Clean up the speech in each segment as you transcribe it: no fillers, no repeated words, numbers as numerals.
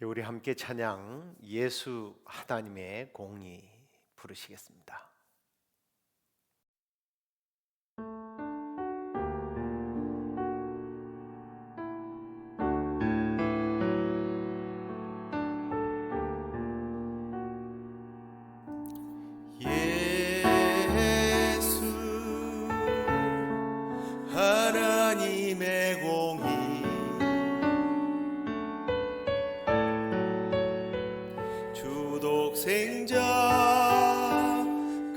우리 함께 찬양 예수 하나님의 공의 부르시겠습니다. 예수 하나님의 공의 주독생자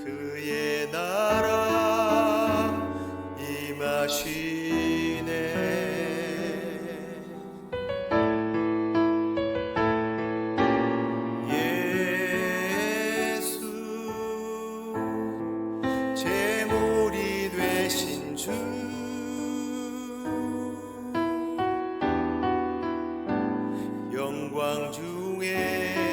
그의 나라 임하시네. 예수 제물이 되신 주 영광 중에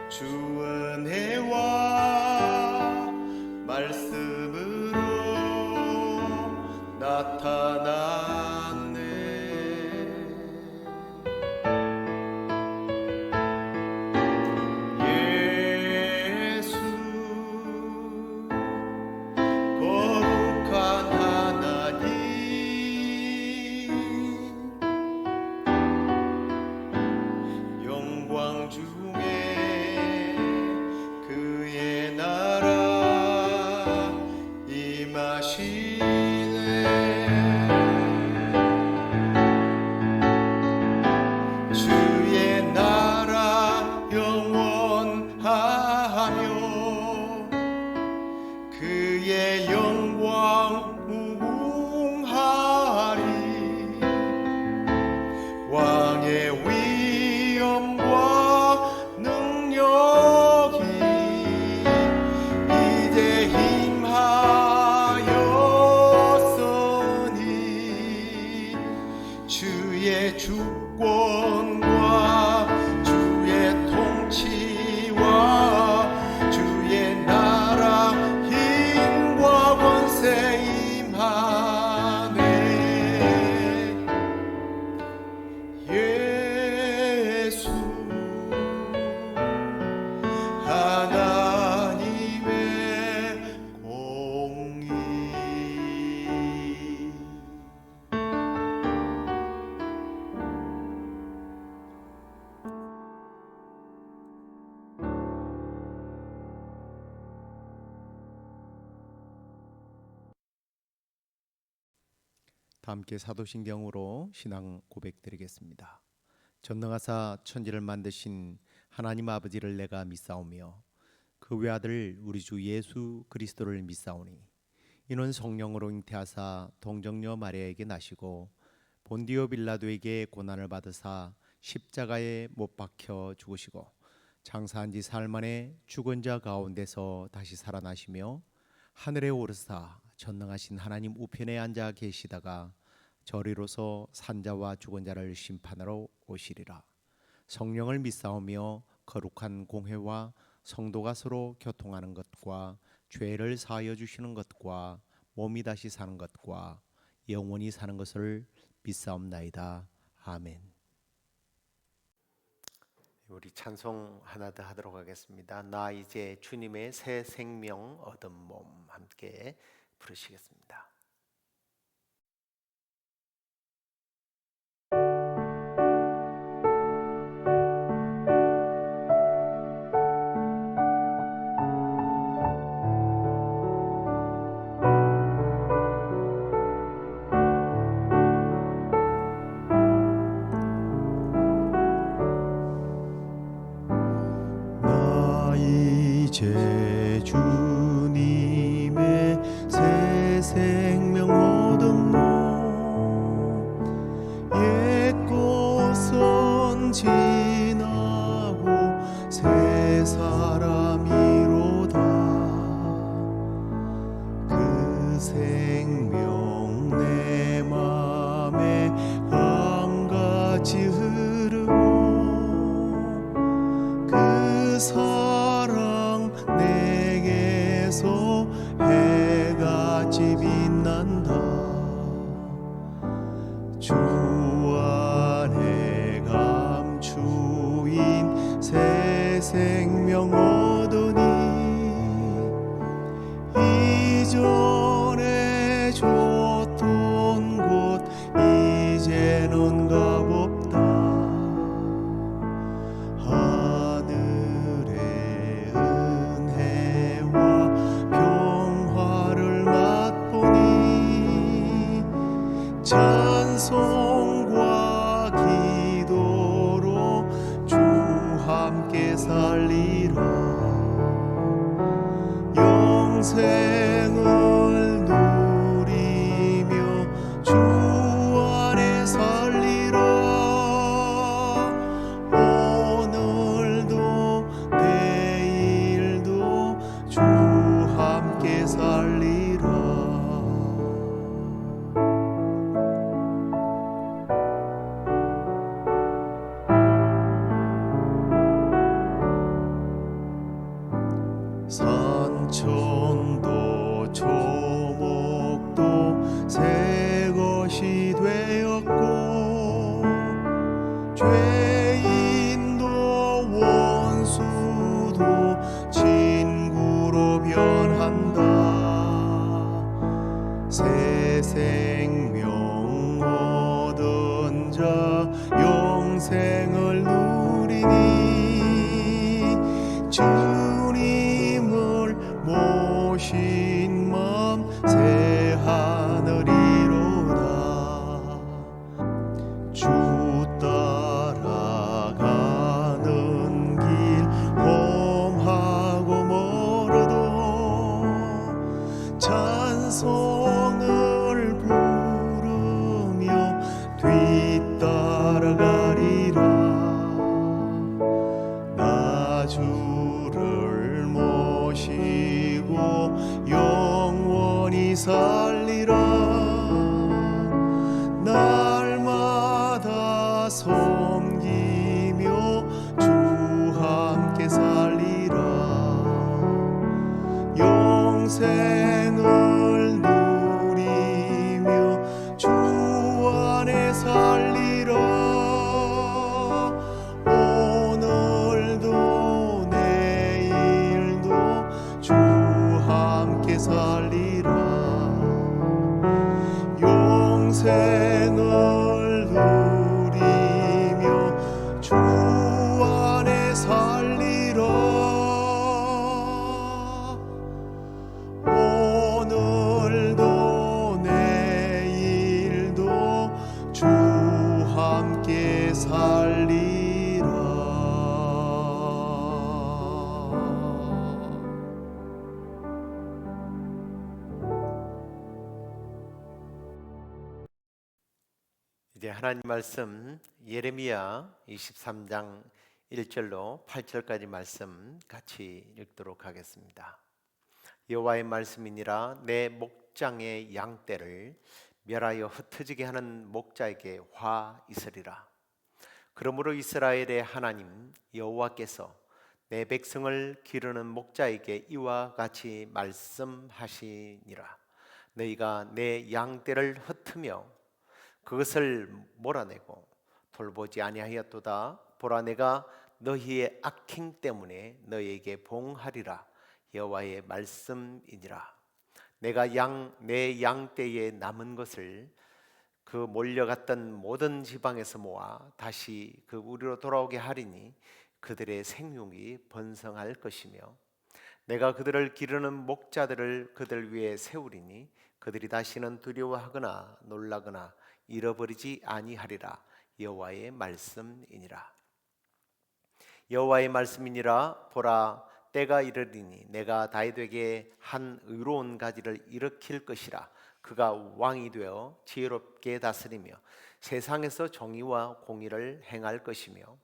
주 은혜와 말씀으로 나타났네. 예수 거룩한 하나님 영광 중에 주의 주권과 주의 통치와 주의 나라 힘과 권세 임하네. 예수 하나님의 공의. 함께 사도신경으로 신앙 고백드리겠습니다. 전능하사 천지를 만드신 하나님 아버지를 내가 믿사오며 그 외아들 우리 주 예수 그리스도를 믿사오니 이는 성령으로 잉태하사 동정녀 마리아에게 나시고 본디오 빌라도에게 고난을 받으사 십자가에 못 박혀 죽으시고 장사한 지 사흘 만에 죽은 자 가운데서 다시 살아나시며 하늘에 오르사 전능하신 하나님 우편에 앉아 계시다가 저리로서 산자와 죽은 자를 심판하러 오시리라. 성령을 믿사오며 거룩한 공회와 성도가 서로 교통하는 것과 죄를 사하여 주시는 것과 몸이 다시 사는 것과 영원히 사는 것을 믿사옵나이다. 아멘. 우리 찬송 하나 더 하도록 하겠습니다. 나 이제 주님의 새 생명 얻은 몸, 함께 부르시겠습니다. 나 이제 주님의 새 생명 얻은 몸, 옛 것은 지나고 새 사람이로다. 그 생명 내 맘에 강같이 흐르고 그 사랑 내게서 해같이 빛난다. 주 안에 감추인 새 생명 얻으니 이전에 줬던 곳 이제는 값없다. 하늘의 은혜와 평화를 맛보니 찬송과 기도로 주 함께 살리라. 영생을 누리며 주 안에 살리라. 오늘도 내일도 주 함께 살리라. 산천도 초목도 새 것이 되었고 죄인도 원수도 친구로 변한다. 새 생명 얻은 자 영생을 누리니 주님을 모신 맘 새 하늘이로다. 주 따라가는 길 험하고 멀어도 찬송을 부르며 뒤따라가리라. 나 주를 모시고 영원히 살리라. 날마다 섬기며 주 함께 살리라. 영생을 누리며 주 안에 살리라. 오늘도 내일도 주 함께 살리라. 영생을 누리며 주 안에 살리라. 오늘도 내일도 주 함께 살리라. 이제 하나님 말씀 예레미야 23장 1절로 8절까지 말씀 같이 읽도록 하겠습니다. 여호와의 말씀이니라. 내 목장의 양떼를 멸하여 흩어지게 하는 목자에게 화 있으리라. 그러므로 이스라엘의 하나님 여호와께서 내 백성을 기르는 목자에게 이와 같이 말씀하시니라. 너희가 내 양떼를 흩으며 그것을 몰아내고 돌보지 아니하였도다. 보라, 내가 너희의 악행 때문에 너희에게 봉하리라. 여호와의 말씀이니라. 내가 내 양떼에 남은 것을 그 몰려갔던 모든 지방에서 모아 다시 그 우리로 돌아오게 하리니 그들의 생육이 번성할 것이며, 내가 그들을 기르는 목자들을 그들 위에 세우리니 그들이 다시는 두려워하거나 놀라거나 잃어버리지 아니하리라. 여호와의 말씀이니라. 여호와의 말씀이니라. 보라, 때가 이르리니 내가 다윗에게 한 의로운 가지를 일으킬 것이라. 그가 왕이 되어 지혜롭게 다스리며 세상에서 정의와 공의를 행할 것이며,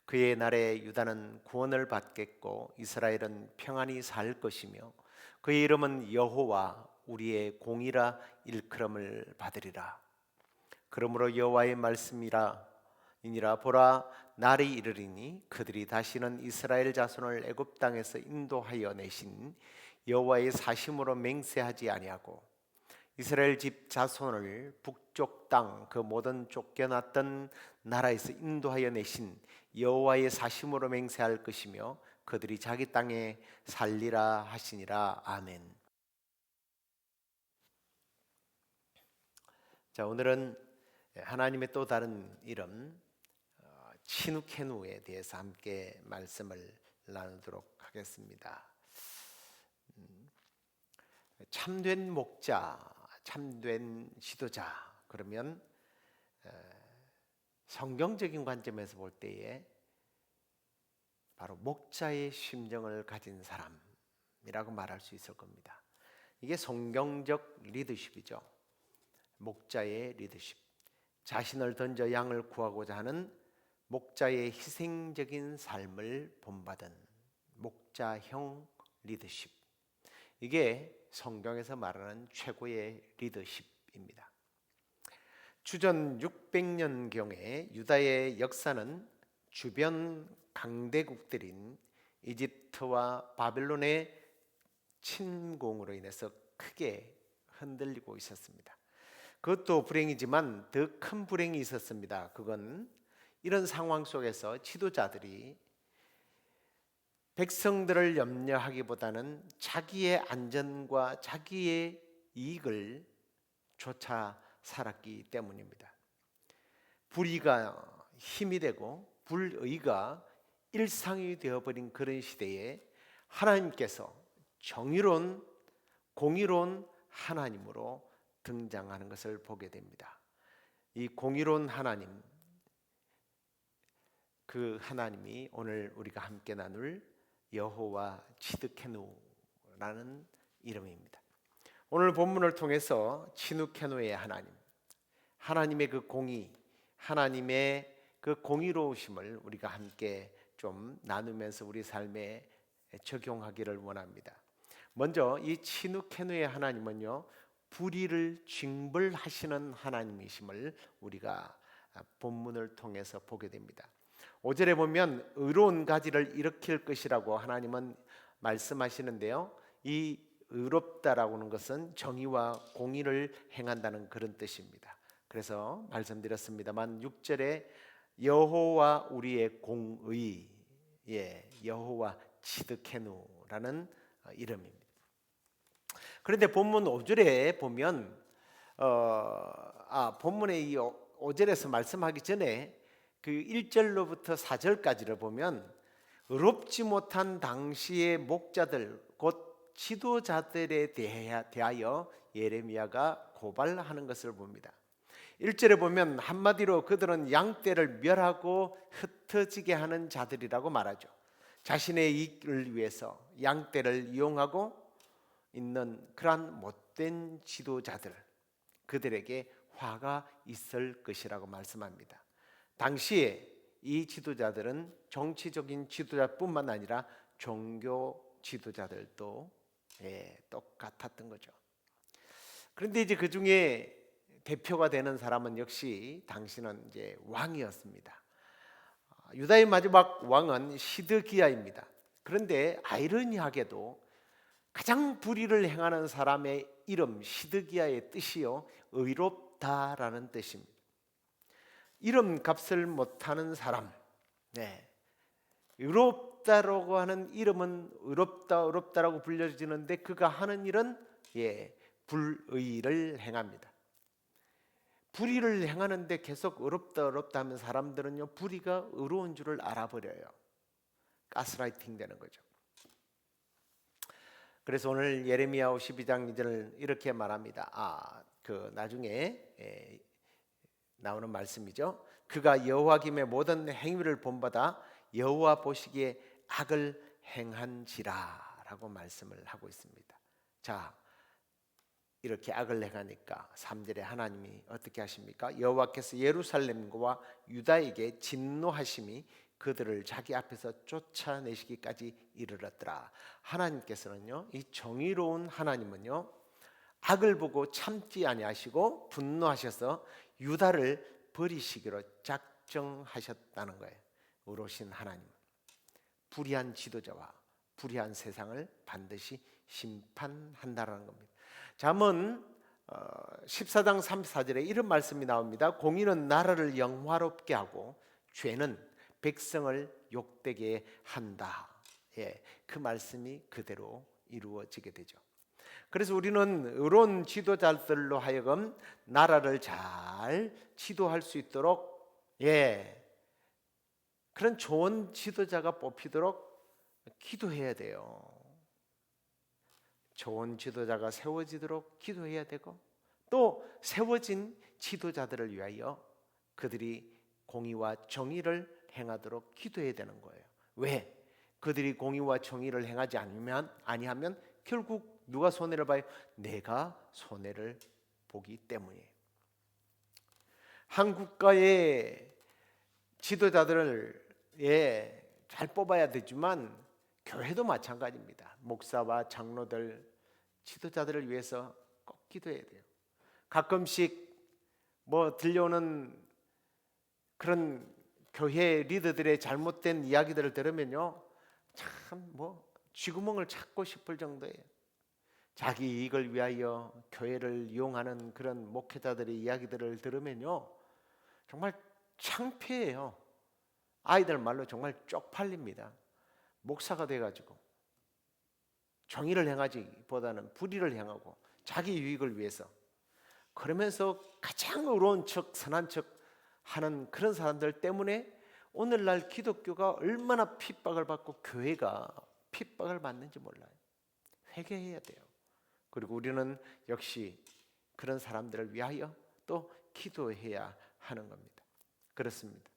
그의 날에 유다는 구원을 받겠고 이스라엘은 평안히 살 것이며, 그의 이름은 여호와 우리의 공의라 일컬음을 받으리라. 그러므로 여호와의 말씀이니라. 보라, 날이 이르리니 그들이 다시는 이스라엘 자손을 애굽 땅에서 인도하여 내신 여호와의 사심으로 맹세하지 아니하고 이스라엘 집 자손을 북쪽 땅 그 모든 쫓겨났던 나라에서 인도하여 내신 여호와의 사심으로 맹세할 것이며 그들이 자기 땅에 살리라 하시니라. 아멘. 자, 오늘은 하나님의 또 다른 이름 치누케누에 대해서 함께 말씀을 나누도록 하겠습니다. 참된 목자, 참된 지도자, 그러면 성경적인 관점에서 볼 때에 바로 목자의 심정을 가진 사람이라고 말할 수 있을 겁니다. 이게 성경적 리더십이죠. 목자의 리더십, 자신을 던져 양을 구하고자 하는 목자의 희생적인 삶을 본받은 목자형 리더십, 이게 성경에서 말하는 최고의 리더십입니다. 주전 600년경에 유다의 역사는 주변 강대국들인 이집트와 바벨론의 침공으로 인해서 크게 흔들리고 있었습니다. 그것도 불행이지만 더 큰 불행이 있었습니다. 그건 이런 상황 속에서 지도자들이 백성들을 염려하기보다는 자기의 안전과 자기의 이익을 쫓아 살았기 때문입니다. 불의가 힘이 되고 불의가 일상이 되어버린 그런 시대에 하나님께서 정의로운 공의로운 하나님으로 등장하는 것을 보게 됩니다. 이 공의로운 하나님, 그 하나님이 오늘 우리가 함께 나눌 여호와 치드케누라는 이름입니다. 오늘 본문을 통해서 치누케누의 하나님, 하나님의 그 공의, 하나님의 그 공의로우심을 우리가 함께 좀 나누면서 우리 삶에 적용하기를 원합니다. 먼저 이 치누케누의 하나님은요, 불의를 징벌하시는 하나님이심을 우리가 본문을 통해서 보게 됩니다. 5절에 보면 의로운 가지를 일으킬 것이라고 하나님은 말씀하시는데요, 이 의롭다라고 하는 것은 정의와 공의를 행한다는 그런 뜻입니다. 그래서 말씀드렸습니다만 6절에 여호와 우리의 공의, 여호와 치드케누라는 이름입니다. 그런데 본문 5절에 보면 본문의 이 5절에서 말씀하기 전에 그 1절로부터 4절까지를 보면 의롭지 못한 당시의 목자들, 곧 지도자들에 대하여 예레미야가 고발하는 것을 봅니다. 1절에 보면 한마디로 그들은 양떼를 멸하고 흩어지게 하는 자들이라고 말하죠. 자신의 이익을 위해서 양떼를 이용하고 있는 그러한 못된 지도자들, 그들에게 화가 있을 것이라고 말씀합니다. 당시에 이 지도자들은 정치적인 지도자뿐만 아니라 종교 지도자들도 똑같았던 거죠. 그런데 이제 그 중에 대표가 되는 사람은 역시 당시는 이제 왕이었습니다. 유다의 마지막 왕은 시드기야입니다. 그런데 아이러니하게도 가장 불의를 행하는 사람의 이름 시드기야의 뜻이요 의롭다라는 뜻입니다. 이름 값을 못하는 사람, 의롭다라고 하는 이름은 의롭다라고 불려지는데 그가 하는 일은 불의를 행합니다. 불의를 행하는데 계속 의롭다 하면 사람들은요 불의가 의로운 줄을 알아버려요. 가스라이팅 되는 거죠. 그래서 오늘 예레미야 52장 2절을 이렇게 말합니다. 나중에 나오는 말씀이죠. 그가 여호와 김의 모든 행위를 본받아 여호와 보시기에 악을 행한지라라고 말씀을 하고 있습니다. 자, 이렇게 악을 행하니까 3절에 하나님이 어떻게 하십니까? 여호와께서 예루살렘과 유다에게 진노하심이 그들을 자기 앞에서 쫓아내시기까지 이르렀더라. 하나님께서는요, 이 정의로운 하나님은요, 악을 보고 참지 아니하시고 분노하셔서 유다를 버리시기로 작정하셨다는 거예요. 의로우신 하나님, 불의한 지도자와 불의한 세상을 반드시 심판한다라는 겁니다. 잠언 14장 34절에 이런 말씀이 나옵니다. 공의는 나라를 영화롭게 하고 죄는 백성을 욕되게 한다. 그 말씀이 그대로 이루어지게 되죠. 그래서 우리는 의로운 지도자들로 하여금 나라를 잘 지도할 수 있도록 그런 좋은 지도자가 뽑히도록 기도해야 돼요. 좋은 지도자가 세워지도록 기도해야 되고, 또 세워진 지도자들을 위하여 그들이 공의와 정의를 행하도록 기도해야 되는 거예요. 왜? 그들이 공의와 정의를 행하지 아니하면 결국 누가 손해를 봐요? 내가 손해를 보기 때문이에요. 한국가의 지도자들을 잘 뽑아야 되지만 교회도 마찬가지입니다. 목사와 장로들, 지도자들을 위해서 꼭 기도해야 돼요. 가끔씩 들려오는 그런 교회 리더들의 잘못된 이야기들을 들으면요, 참 쥐구멍을 찾고 싶을 정도예요. 자기 이익을 위하여 교회를 이용하는 그런 목회자들의 이야기들을 들으면요, 정말 창피해요. 아이들 말로 정말 쪽팔립니다. 목사가 돼가지고 정의를 행하기보다는 불의를 행하고 자기 유익을 위해서, 그러면서 가장 의로운 척 선한 척 하는 그런 사람들 때문에 오늘날 기독교가 얼마나 핍박을 받고 교회가 핍박을 받는지 몰라요. 회개해야 돼요. 그리고 우리는 역시 그런 사람들을 위하여 또 기도해야 하는 겁니다. 그렇습니다.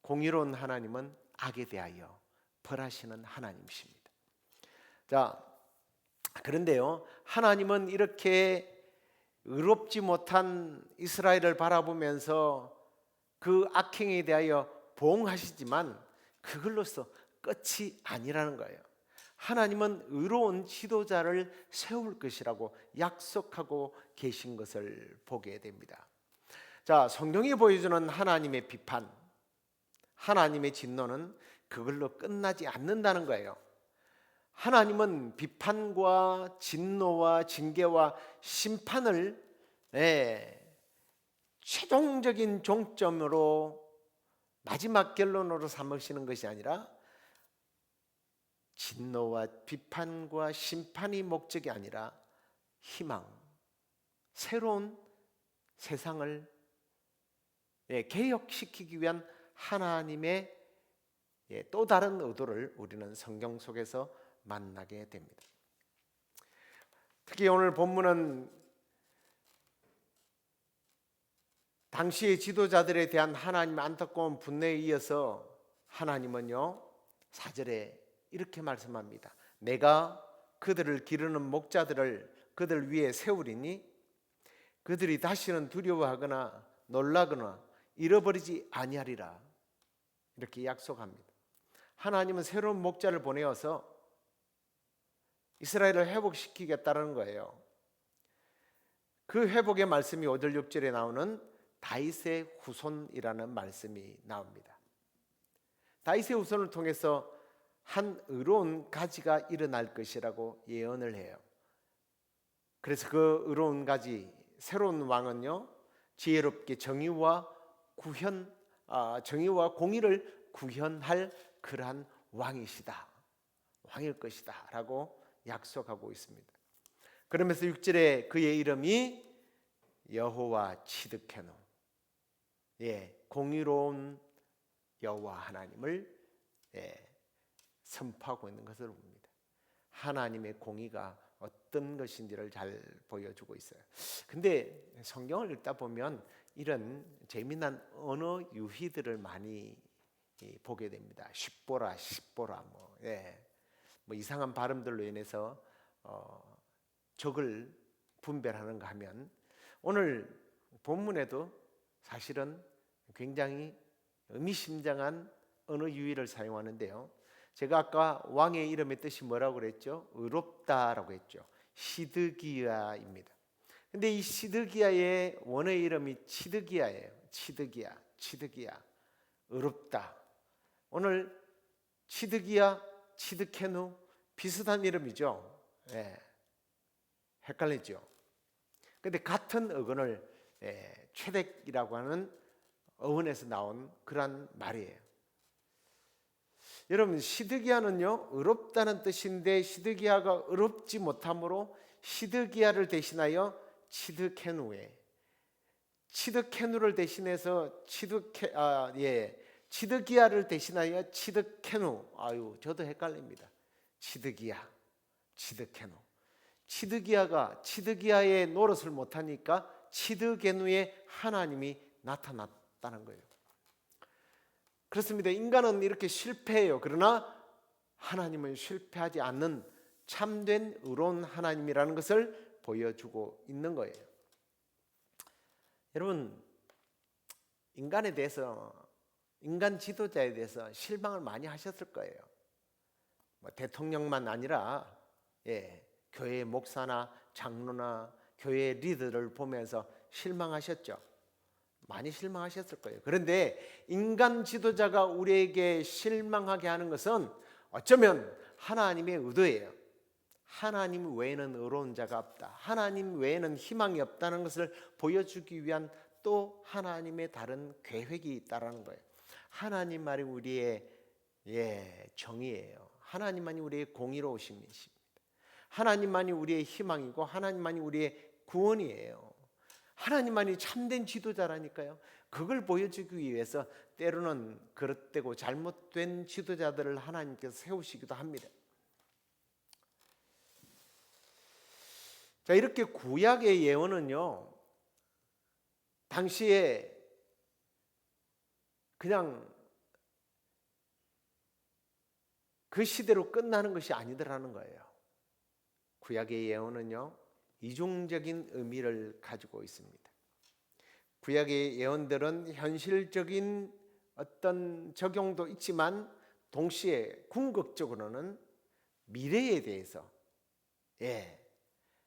공의로운 하나님은 악에 대하여 벌하시는 하나님이십니다. 자, 그런데요, 하나님은 이렇게 의롭지 못한 이스라엘을 바라보면서 그 악행에 대하여 보응하시지만 그걸로서 끝이 아니라는 거예요. 하나님은 의로운 지도자를 세울 것이라고 약속하고 계신 것을 보게 됩니다. 자, 성경이 보여주는 하나님의 비판, 하나님의 진노는 그걸로 끝나지 않는다는 거예요. 하나님은 비판과 진노와 징계와 심판을 최종적인 종점으로 마지막 결론으로 삼으시는 것이 아니라, 진노와 비판과 심판이 목적이 아니라 희망, 새로운 세상을 개혁시키기 위한 하나님의 또 다른 의도를 우리는 성경 속에서 만나게 됩니다. 특히 오늘 본문은 당시의 지도자들에 대한 하나님의 안타까운 분노에 이어서 하나님은요 4절에 이렇게 말씀합니다. 내가 그들을 기르는 목자들을 그들 위에 세우리니 그들이 다시는 두려워하거나 놀라거나 잃어버리지 아니하리라. 이렇게 약속합니다. 하나님은 새로운 목자를 보내어서 이스라엘을 회복시키겠다는 거예요. 그 회복의 말씀이 5절 6절에 나오는 다윗의 후손이라는 말씀이 나옵니다. 다윗의 후손을 통해서 한 의로운 가지가 일어날 것이라고 예언을 해요. 그래서 그 의로운 가지 새로운 왕은요, 지혜롭게 정의와 공의를 구현할 그러한 왕일 것이다 라고 약속하고 있습니다. 그러면서 6절에 그의 이름이 여호와 치드케노, 공의로운 여호와 하나님을 선포하고 있는 것을 봅니다. 하나님의 공의가 어떤 것인지를 잘 보여주고 있어요. 근데 성경을 읽다 보면 이런 재미난 언어 유희들을 많이 보게 됩니다. 쉽보라 뭐 이상한 발음들로 인해서 적을 분별하는가 하면 오늘 본문에도 사실은 굉장히 의미심장한 언어 유희를 사용하는데요. 제가 아까 왕의 이름의 뜻이 뭐라고 그랬죠? 의롭다라고 했죠. 시드기야입니다. 근데 이 시드기야의 원어의 이름이 치드기야예요. 치드기야. 의롭다. 오늘 치드기야, 치드케누 비슷한 이름이죠. 헷갈리죠. 근데 같은 어근을 최덱이라고 하는 어원에서 나온 그런 말이에요. 여러분, 시드기야는요, 의롭다는 뜻인데 시드기야가 의롭지 못함으로 시드기야를 대신하여 치드케누를 대신해서 치드기야를 대신하여 치드케누. 저도 헷갈립니다. 치드케누. 치드기야의 노릇을 못하니까 치드게누의 하나님이 나타났다는 거예요. 그렇습니다. 인간은 이렇게 실패해요. 그러나 하나님은 실패하지 않는 참된 의로운 하나님이라는 것을 보여주고 있는 거예요. 여러분, 인간에 대해서, 인간 지도자에 대해서 실망을 많이 하셨을 거예요. 대통령만 아니라 교회 목사나 장로나 교회 리더를 보면서 실망하셨죠. 많이 실망하셨을 거예요. 그런데 인간 지도자가 우리에게 실망하게 하는 것은 어쩌면 하나님의 의도예요. 하나님 외에는 의로운 자가 없다. 하나님 외에는 희망이 없다는 것을 보여주기 위한 또 하나님의 다른 계획이 있다는 거예요. 하나님만이 우리의 정의예요. 하나님만이 우리의 공의로우심이십니다. 하나님만이 우리의 희망이고 하나님만이 우리의 구원이에요. 하나님만이 참된 지도자라니까요. 그걸 보여주기 위해서 때로는 그릇되고 잘못된 지도자들을 하나님께서 세우시기도 합니다. 자, 이렇게 구약의 예언은요, 당시에 그냥 그 시대로 끝나는 것이 아니더라는 거예요. 구약의 예언은요, 이중적인 의미를 가지고 있습니다. 구약의 예언들은 현실적인 어떤 적용도 있지만 동시에 궁극적으로는 미래에 대해서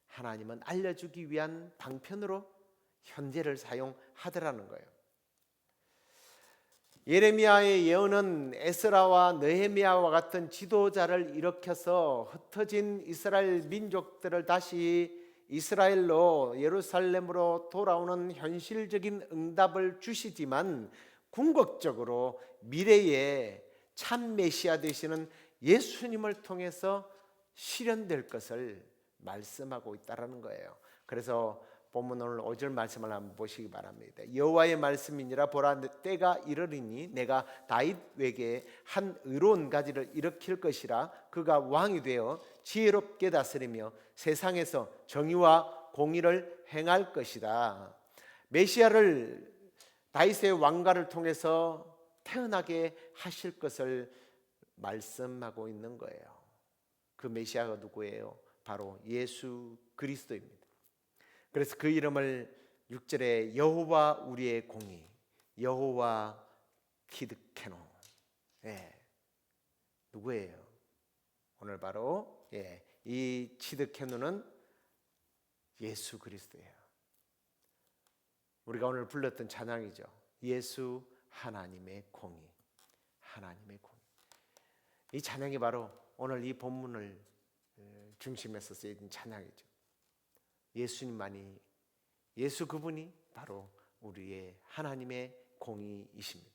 하나님은 알려주기 위한 방편으로 현재를 사용하더라는 거예요. 예레미야의 예언은 에스라와 느헤미야와 같은 지도자를 일으켜서 흩어진 이스라엘 민족들을 다시 이스라엘로 예루살렘으로 돌아오는 현실적인 응답을 주시지만 궁극적으로 미래에 참 메시아 되시는 예수님을 통해서 실현될 것을 말씀하고 있다는 거예요. 그래서 본문 오늘 5절 말씀을 한번 보시기 바랍니다. 여호와의 말씀이니라 보라 때가 이르리니 내가 다윗에게 한 의로운 가지를 일으킬 것이라 그가 왕이 되어 지혜롭게 다스리며 세상에서 정의와 공의를 행할 것이다. 메시아를 다윗의 왕가를 통해서 태어나게 하실 것을 말씀하고 있는 거예요. 그 메시아가 누구예요? 바로 예수 그리스도입니다. 그래서 그 이름을 6절에 여호와 우리의 공의, 여호와 키드케노. 누구예요? 오늘 바로 이 치드케노는 예수 그리스도예요. 우리가 오늘 불렀던 찬양이죠. 예수 하나님의 공의, 하나님의 공의. 이 찬양이 바로 오늘 이 본문을 중심에서 쓰인 찬양이죠. 예수님만이, 예수 그분이 바로 우리의 하나님의 공의이십니다.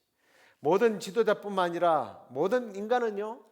모든 지도자뿐만 아니라 모든 인간은요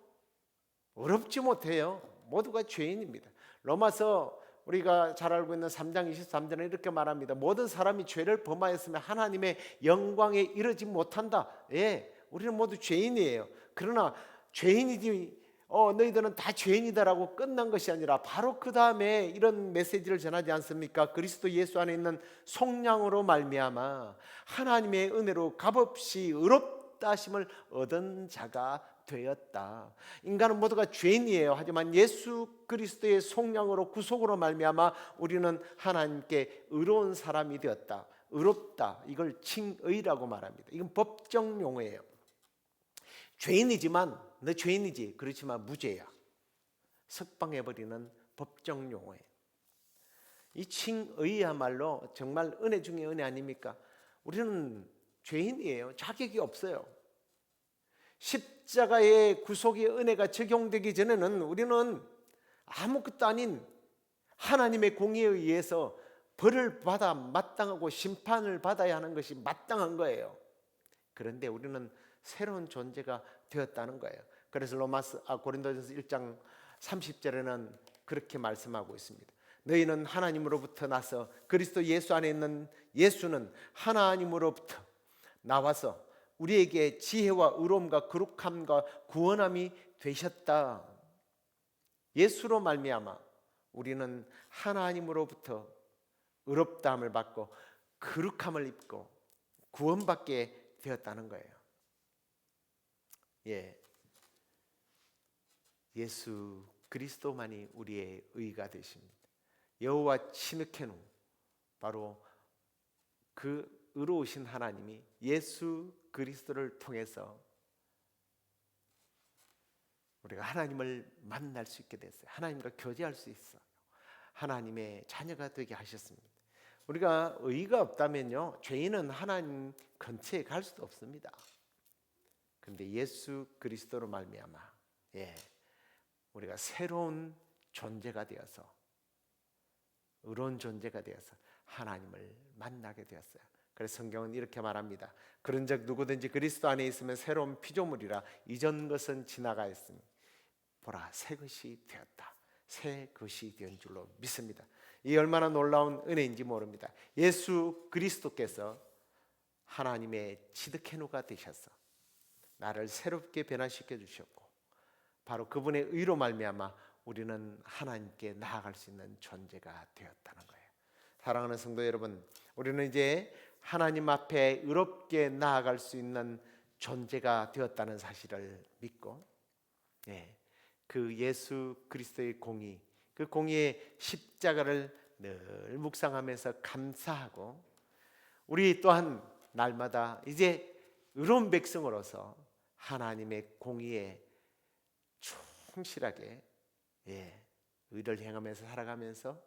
어렵지 못해요. 모두가 죄인입니다. 로마서 우리가 잘 알고 있는 3장 23절에 이렇게 말합니다. 모든 사람이 죄를 범하였으면 하나님의 영광에 이르지 못한다. 예, 우리는 모두 죄인이에요. 그러나 죄인이지 너희들은 다 죄인이다라고 끝난 것이 아니라 바로 그 다음에 이런 메시지를 전하지 않습니까? 그리스도 예수 안에 있는 속량으로 말미암아 하나님의 은혜로 값없이 의롭다 하심을 얻은 자가 되었다. 인간은 모두가 죄인이에요. 하지만 예수 그리스도의 속량으로 구속으로 말미암아 우리는 하나님께 의로운 사람이 되었다. 의롭다. 이걸 칭의라고 말합니다. 이건 법정 용어예요. 죄인이지만 너 죄인이지. 그렇지만 무죄야. 석방해버리는 법정 용어예요. 이 칭의야말로 정말 은혜 중에 은혜 아닙니까? 우리는 죄인이에요. 자격이 없어요. 십자가의 구속의 은혜가 적용되기 전에는 우리는 아무것도 아닌 하나님의 공의에 의해서 벌을 받아 마땅하고 심판을 받아야 하는 것이 마땅한 거예요. 그런데 우리는 새로운 존재가 되었다는 거예요. 그래서 고린도전서 1장 30절에는 그렇게 말씀하고 있습니다. 너희는 하나님으로부터 나서 그리스도 예수 안에 있는 예수는 하나님으로부터 나와서 우리에게 지혜와 의로움과 거룩함과 구원함이 되셨다. 예수로 말미암아 우리는 하나님으로부터 의롭다함을 받고 거룩함을 입고 구원받게 되었다는 거예요. 예, 예수 그리스도만이 우리의 의가 되십니다. 여호와 치므케누, 바로 그 의로우신 하나님이 예수 그리스도를 통해서 우리가 하나님을 만날 수 있게 됐어요. 하나님과 교제할 수 있어요. 하나님의 자녀가 되게 하셨습니다. 우리가 의가 없다면요 죄인은 하나님 근처에 갈 수도 없습니다. 그런데 예수 그리스도로 말미암아 우리가 새로운 존재가 되어서, 의로운 존재가 되어서 하나님을 만나게 되었어요. 그래서 성경은 이렇게 말합니다. 그런즉 누구든지 그리스도 안에 있으면 새로운 피조물이라. 이전 것은 지나가였으니 보라 새 것이 되었다. 새 것이 된 줄로 믿습니다. 이 얼마나 놀라운 은혜인지 모릅니다. 예수 그리스도께서 하나님의 치드케누가 되셔서 나를 새롭게 변화시켜 주셨고, 바로 그분의 의로 말미암아 우리는 하나님께 나아갈 수 있는 존재가 되었다는 거예요. 사랑하는 성도 여러분, 우리는 이제 하나님 앞에 의롭게 나아갈 수 있는 존재가 되었다는 사실을 믿고, 그 예수 그리스도의 공의, 그 공의의 십자가를 늘 묵상하면서 감사하고, 우리 또한 날마다 이제 의로운 백성으로서 하나님의 공의에 충실하게 의를 행하면서 살아가면서,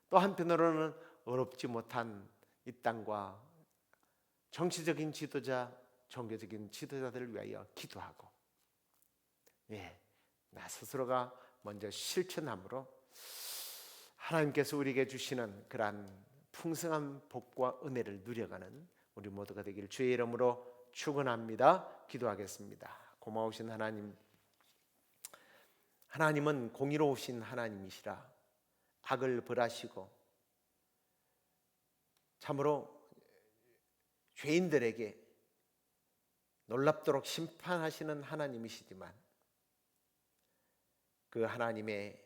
또 한편으로는 어렵지 못한 이 땅과 정치적인 지도자, 종교적인 지도자들을 위하여 기도하고, 나 스스로가 먼저 실천함으로 하나님께서 우리에게 주시는 그러한 풍성한 복과 은혜를 누려가는 우리 모두가 되기를 주의 이름으로 축원합니다. 기도하겠습니다. 고마우신 하나님, 하나님은 공의로우신 하나님이시라. 악을 벌하시고 참으로 죄인들에게 놀랍도록 심판하시는 하나님이시지만, 그 하나님의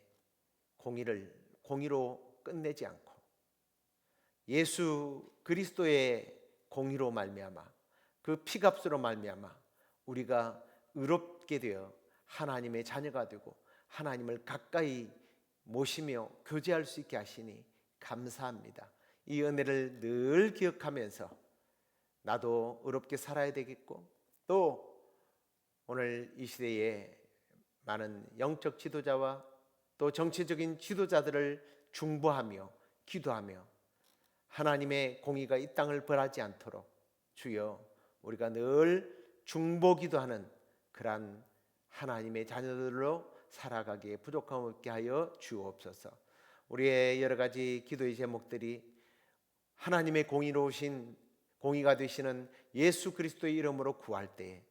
공의를 공의로 끝내지 않고 예수 그리스도의 공의로 말미암아, 그 피값으로 말미암아 우리가 의롭게 되어 하나님의 자녀가 되고 하나님을 가까이 모시며 교제할 수 있게 하시니 감사합니다. 이 은혜를 늘 기억하면서 나도 의롭게 살아야 되겠고, 또 오늘 이 시대에 많은 영적 지도자와 또 정치적인 지도자들을 중보하며 기도하며 하나님의 공의가 이 땅을 벌하지 않도록 주여 우리가 늘 중보 기도하는 그러한 하나님의 자녀들로 살아가기에 부족함 없게 하여 주옵소서. 우리의 여러 가지 기도의 제목들이 하나님의 공의가 되시는 예수 그리스도의 이름으로 구할 때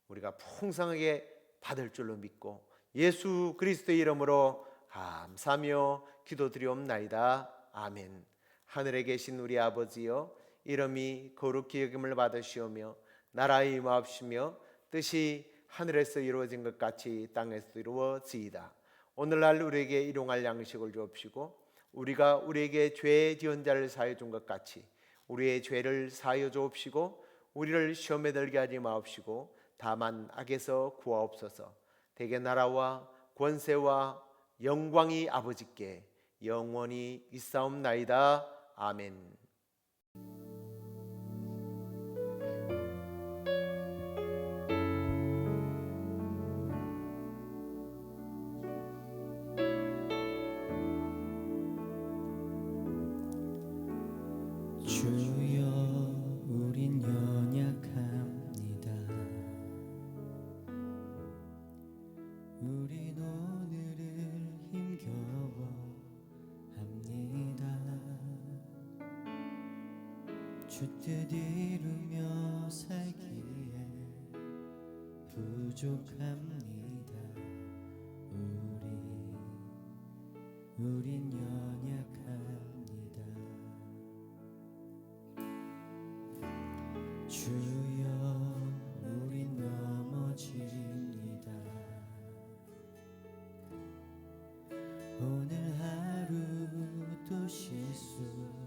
우리가 풍성하게 받을 줄로 믿고 예수 그리스도의 이름으로 감사하며 기도드리옵나이다. 아멘. 하늘에 계신 우리 아버지여, 이름이 거룩히 여김을 받으시오며 나라의 임하옵시며 뜻이 하늘에서 이루어진 것 같이 땅에서도 이루어지이다. 오늘날 우리에게 일용할 양식을 주옵시고 우리가 우리에게 죄 지은 자를 사하여 준 것 같이 우리의 죄를 사하여 주옵시고 우리를 시험에 들게 하지 마옵시고 다만 악에서 구하옵소서. 대개 나라와 권세와 영광이 아버지께 영원히 있사옵나이다. 아멘. 주여 우린 연약합니다. 우린 오늘을 힘겨워합니다. 주 뜻 이루며 살기에 부족합니다. 우린 연약합니다. 주여 우린 넘어집니다. 오늘 하루도 실수합니다.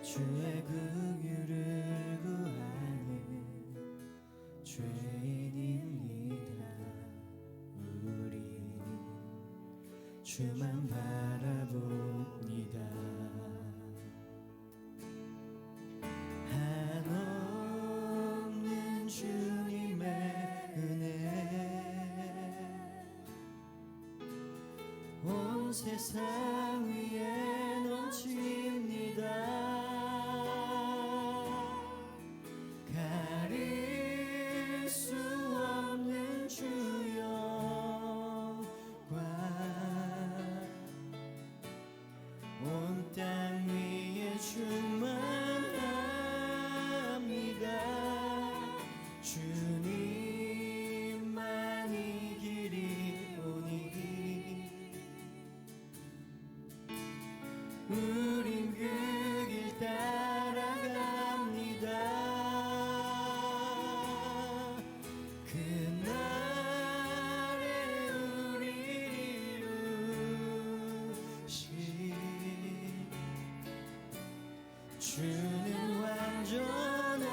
주의 긍휼을 구하는 죄인입니다. 우리 주만 바라봅니다. 한없는 주님의 은혜 온 세상 위에 넘칩니다. 가릴 수 없는 주여 온 땅 위에 충만합니다. 주님만이 길이오니 우린 그 길 따라갑니다. 그날에 우리를 이루신 주는 완전합니다.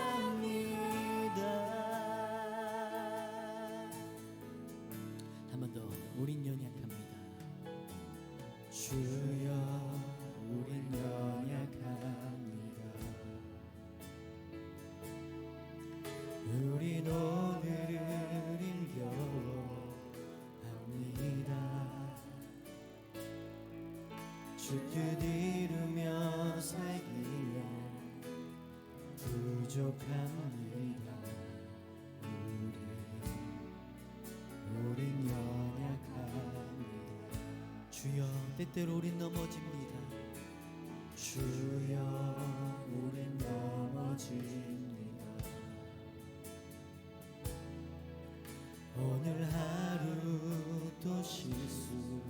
한 번 더. 우린 연약합니다. 주여 우린 연약합니다. 우린 오늘을 힘겨워합니다. 주 뜻 이루며 살기에 부족합니다. 우린 연약합니다. 주여 때때로 우린 넘어집니다. 주여 우린 넘어집니다. 오늘 하루도 실수합니다.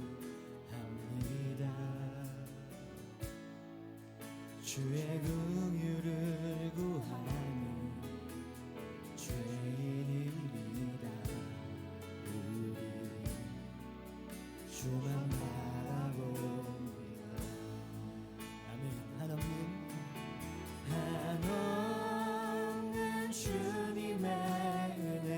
주의 긍휼을 구하는 죄인입니다. 우리 주만 바라봅니다. 아멘. 한없는 주님의 은혜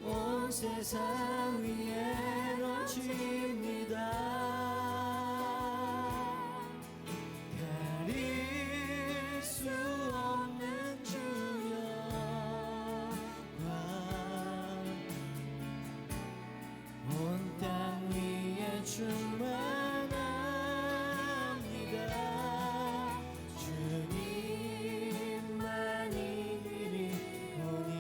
온 세상 위에 넘칩니다. 가릴 수 없는 주여 온 땅 위에 충만합니다. 주님만이 길이오니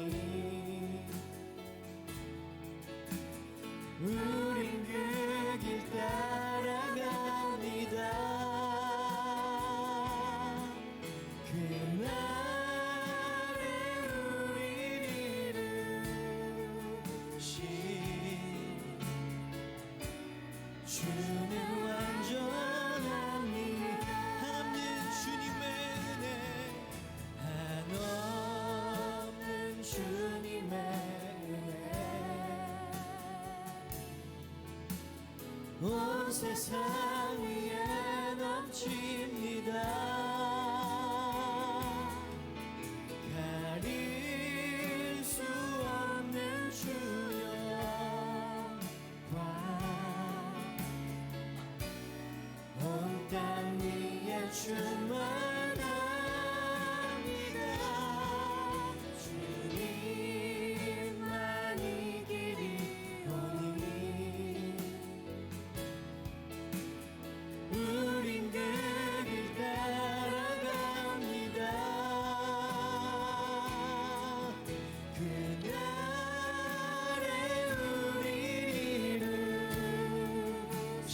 온 세상 위에 넘칩니다. 가릴 수 없는 주여 온 땅 위에 충만합니다. 주님만이 길이 오니 우린 그 길 따라갑니다. 그날에 우리 이루신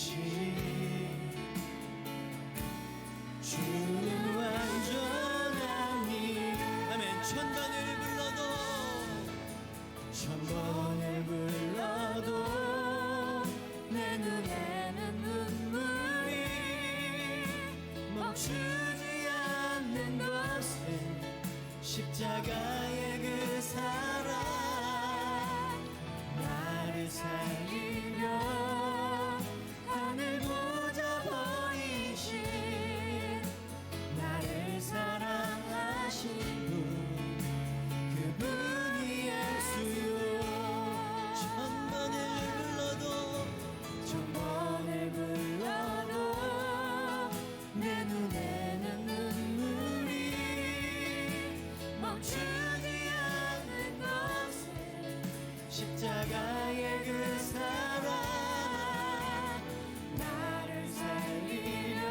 주는 완전하니. 아멘. 천번을 불러도 내 눈에는 눈물이 멈추지 않는 것은 십자가의 그 사랑 나를 살리며 하늘 보좌 보이신 나를 사랑하신 분 그분이 예수요. 천번을 불러도 내 눈에는 눈물이 멈추지 않는 것은 십자가의 그 사랑 나를 살리려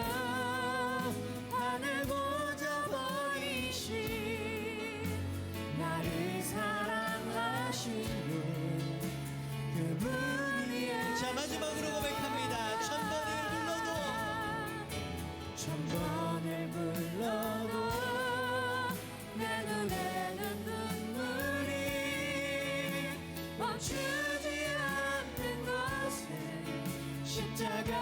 하늘 보좌 보이신 나를 사랑하신 분 그분이. 자, 마지막으로 고백합니다. 천번을 불러도 내 눈에는 눈물이 멈추지 않는 것은 십자가